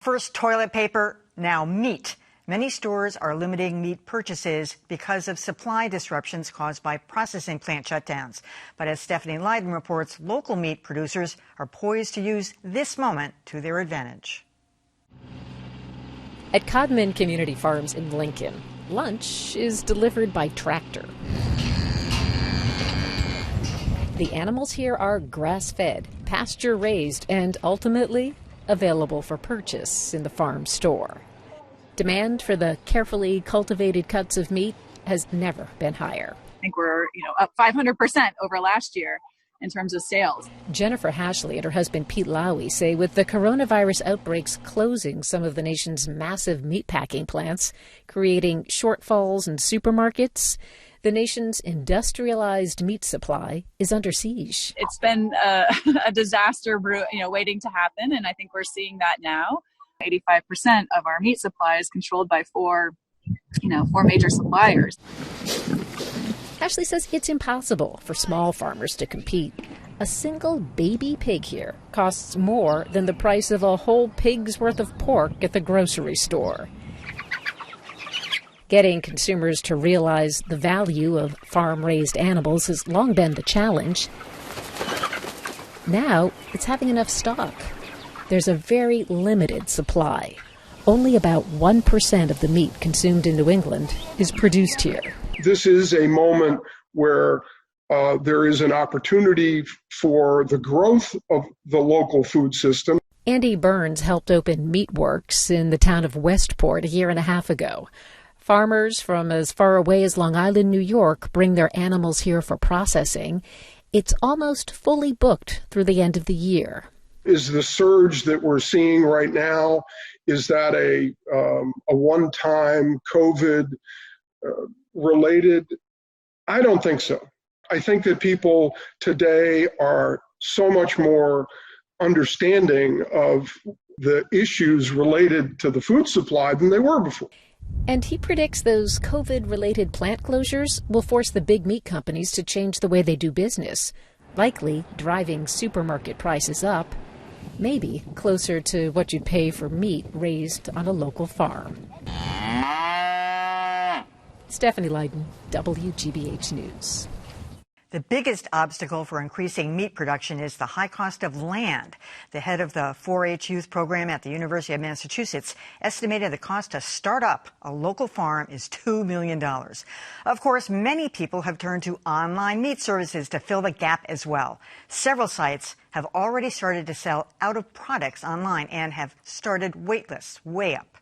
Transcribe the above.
First toilet paper, now meat. Many stores are limiting meat purchases because of supply disruptions caused by processing plant shutdowns. But as Stephanie Leydon reports, local meat producers are poised to use this moment to their advantage. At Codman Community Farms in Lincoln, lunch is delivered by tractor. The animals here are grass-fed, pasture-raised, and ultimately available for purchase in the farm store. Demand for the carefully cultivated cuts of meat has never been higher. I think we're up 500% over last year in terms of sales. Jennifer Hashley and her husband Pete Lowy say with the coronavirus outbreaks closing some of the nation's massive meatpacking plants, creating shortfalls in supermarkets, the nation's industrialized meat supply is under siege. It's been a disaster waiting to happen, and I think we're seeing that now. 85% of our meat supply is controlled by four major suppliers. Ashley says it's impossible for small farmers to compete. A single baby pig here costs more than the price of a whole pig's worth of pork at the grocery store. Getting consumers to realize the value of farm-raised animals has long been the challenge. Now it's having enough stock. There's a very limited supply. Only about 1% of the meat consumed in New England is produced here. This is a moment where there is an opportunity for the growth of the local food system. Andy Burns helped open Meatworks in the town of Westport a year and a half ago. Farmers from as far away as Long Island, New York, bring their animals here for processing. It's almost fully booked through the end of the year. Is the surge that we're seeing right now, is that a one-time COVID related? I don't think so. I think that people today are so much more understanding of the issues related to the food supply than they were before. And he predicts those COVID-related plant closures will force the big meat companies to change the way they do business, likely driving supermarket prices up, maybe closer to what you'd pay for meat raised on a local farm. Stephanie Leydon, WGBH News. The biggest obstacle for increasing meat production is the high cost of land. The head of the 4-H youth program at the University of Massachusetts estimated the cost to start up a local farm is $2 million. Of course, many people have turned to online meat services to fill the gap as well. Several sites have already started to sell out of products online and have started wait lists way up.